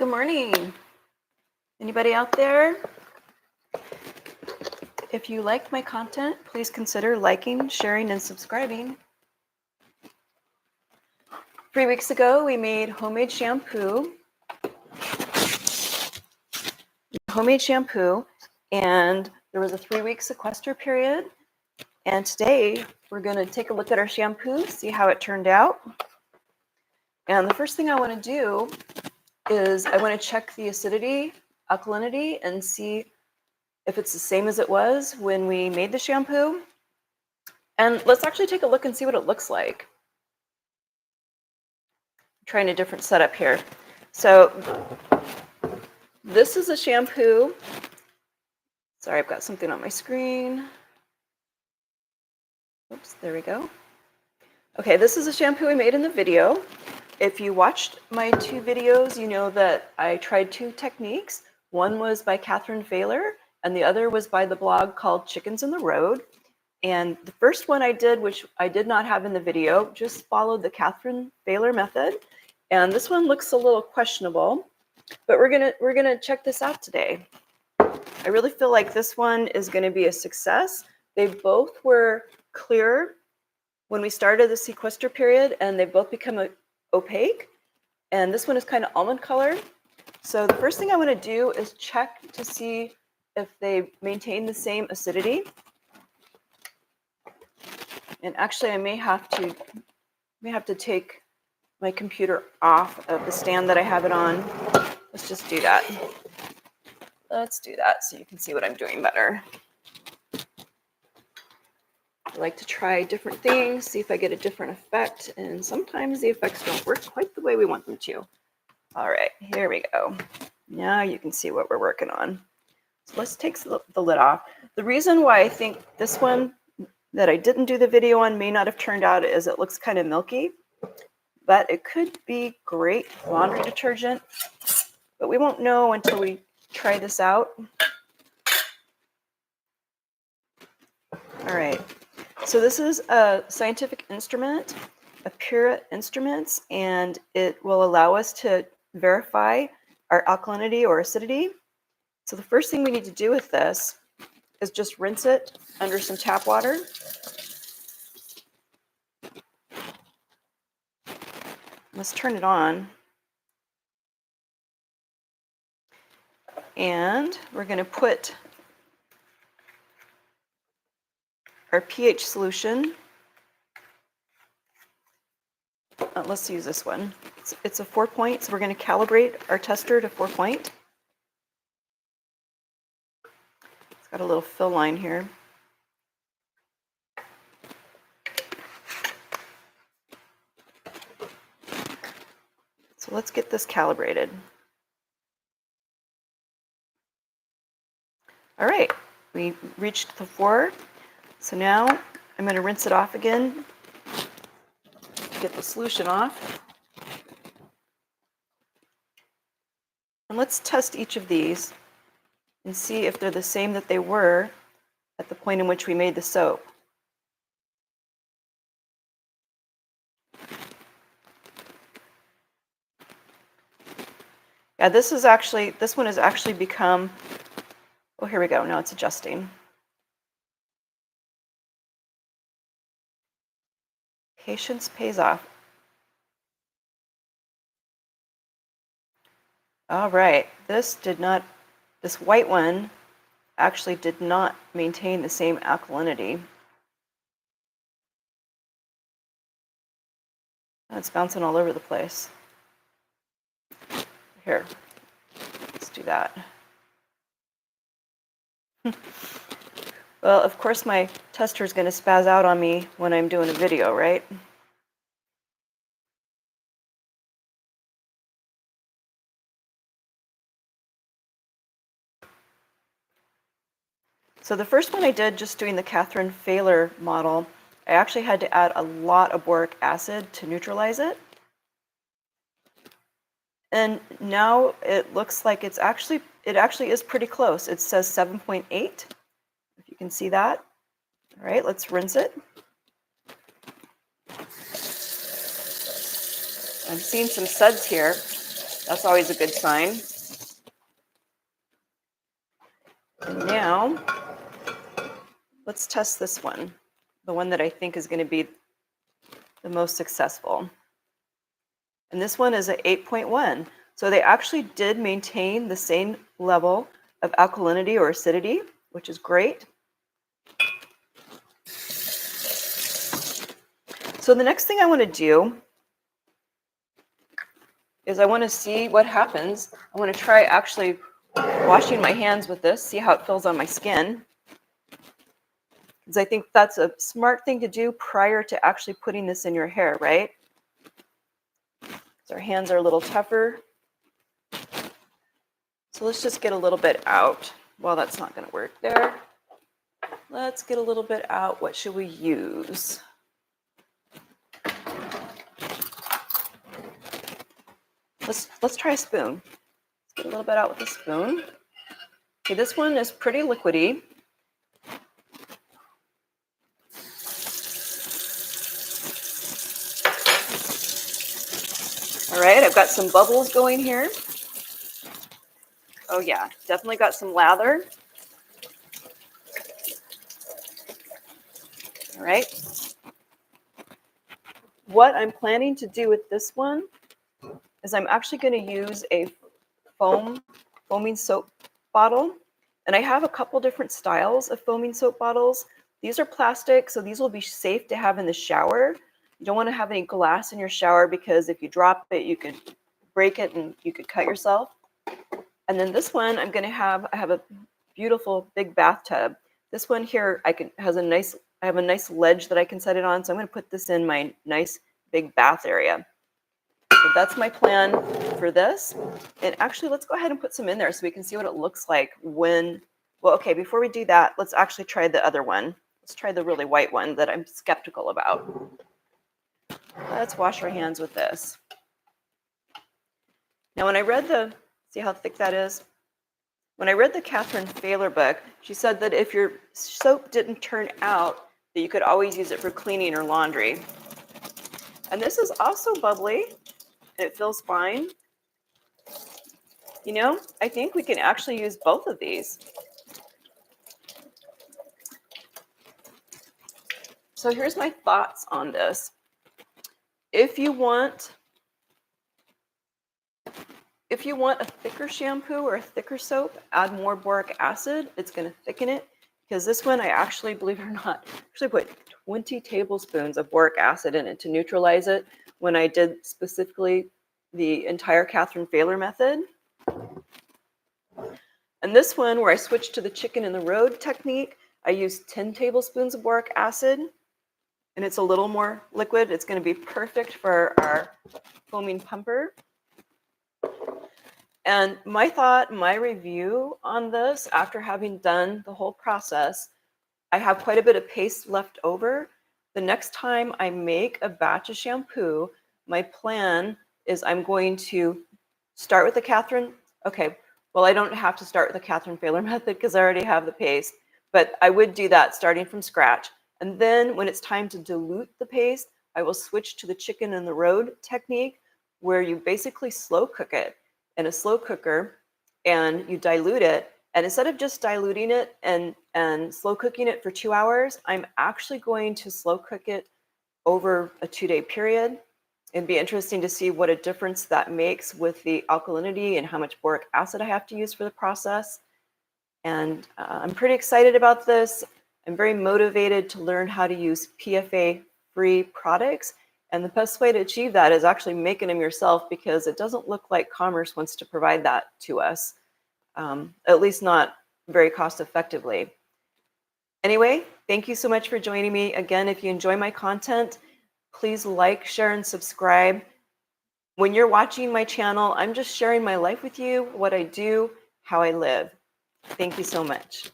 Good morning. Anybody out there? If you liked my content, please consider liking, sharing, and subscribing. 3 weeks ago, we made homemade shampoo. And there was a 3-week sequester period. And today, we're going to take a look at our shampoo, see how it turned out. And the first thing I want to do is I want to check the acidity, alkalinity, and see if it's the same as it was when we made the shampoo. And let's actually take a look and see what it looks like. I'm trying a different setup here. So this is a shampoo. Sorry, I've got something on my screen. Oops, there we go. Okay, this is a shampoo we made in the video. If you watched my 2 videos, you know that I tried 2 techniques. One was by Catherine Failer, and the other was by the blog called Chickens in the Road. And the first one I did, which I did not have in the video, just followed the Catherine Failer method. And this one looks a little questionable, but we're gonna check this out today. I really feel like this one is gonna be a success. They both were clear when we started the sequester period, and they both become opaque. And this one is kind of almond colored. So the first thing I want to do is check to see if they maintain the same acidity. And actually, I may have to take my computer off of the stand that I have it on. Let's just do that. Let's do that so you can see what I'm doing better. I like to try different things, see if I get a different effect, and sometimes the effects don't work quite the way we want them to. All right, here we go. Now you can see what we're working on. So let's take the lid off. The reason why I think this one that I didn't do the video on may not have turned out is it looks kind of milky, but it could be great laundry detergent, but we won't know until we try this out. All right. So this is a scientific instrument, Apura Instruments, and it will allow us to verify our alkalinity or acidity. So the first thing we need to do with this is just rinse it under some tap water. Let's turn it on. And we're going to put our pH solution. Let's use this one. It's a 4-point, so we're going to calibrate our tester to 4-point. It's got a little fill line here. So let's get this calibrated. All right, we reached the 4. So now I'm going to rinse it off again, get the solution off. And let's test each of these and see if they're the same that they were at the point in which we made the soap. Yeah, this one has actually become, oh, here we go. Now it's adjusting. Patience pays off. All right, this white one actually did not maintain the same alkalinity. It's bouncing all over the place. Here, let's do that. Well, of course my tester is going to spaz out on me when I'm doing a video, right? So the first one I did just doing the Catherine Failer model, I actually had to add a lot of boric acid to neutralize it. And now it looks like it actually is pretty close. It says 7.8, if you can see that. All right, let's rinse it. I'm seeing some suds here. That's always a good sign. And now, let's test this one, the one that I think is going to be the most successful. And this one is an 8.1. So they actually did maintain the same level of alkalinity or acidity, which is great. So the next thing I want to do is I want to see what happens. I want to try actually washing my hands with this, see how it feels on my skin. Because I think that's a smart thing to do prior to actually putting this in your hair, right? So our hands are a little tougher. So let's just get a little bit out. Well, that's not going to work there. Let's get a little bit out. What should we use? Let's try a spoon. Let's get a little bit out with a spoon. Okay, this one is pretty liquidy. All right, I've got some bubbles going here. Oh yeah, definitely got some lather. All right. What I'm planning to do with this one is I'm actually going to use a foaming soap bottle. And I have a couple different styles of foaming soap bottles. These are plastic, so these will be safe to have in the shower. You don't want to have any glass in your shower because if you drop it, you could break it and you could cut yourself. And then this one I have a beautiful big bathtub. This one here I have a nice ledge that I can set it on. So I'm going to put this in my nice big bath area. So that's my plan for this. And actually, let's go ahead and put some in there so we can see what it looks like when, well, okay, before we do that, let's actually try the other one. Let's try the really white one that I'm skeptical about. Let's wash our hands with this. Now, when I read see how thick that is? When I read the Catherine Failer book, she said that if your soap didn't turn out, that you could always use it for cleaning or laundry. And this is also bubbly. It feels fine. You know, I think we can actually use both of these. So here's my thoughts on this. If you want a thicker shampoo or a thicker soap, add more boric acid. It's going to thicken it. Because this one, I actually, believe it or not, put 20 tablespoons of boric acid in it to neutralize it when I did specifically the entire Catherine Failer method. And this one, where I switched to the chicken in the road technique, I used 10 tablespoons of boric acid, and it's a little more liquid. It's going to be perfect for our foaming pumper. And my review on this, after having done the whole process, I have quite a bit of paste left over. The next time I make a batch of shampoo, my plan is I'm going to start with the Catherine. Okay, well, I don't have to start with the Catherine Failer method because I already have the paste, but I would do that starting from scratch. And then when it's time to dilute the paste, I will switch to the chicken in the road technique where you basically slow cook it in a slow cooker and you dilute it. And instead of just diluting it and slow cooking it for 2 hours, I'm actually going to slow cook it over a 2-day period. It'd be interesting to see what a difference that makes with the alkalinity and how much boric acid I have to use for the process. And I'm pretty excited about this. I'm very motivated to learn how to use PFA-free products. And the best way to achieve that is actually making them yourself because it doesn't look like commerce wants to provide that to us. At least not very cost effectively. Anyway, thank you so much for joining me. Again, if you enjoy my content, please like, share, and subscribe. When you're watching my channel, I'm just sharing my life with you, what I do, how I live. Thank you so much.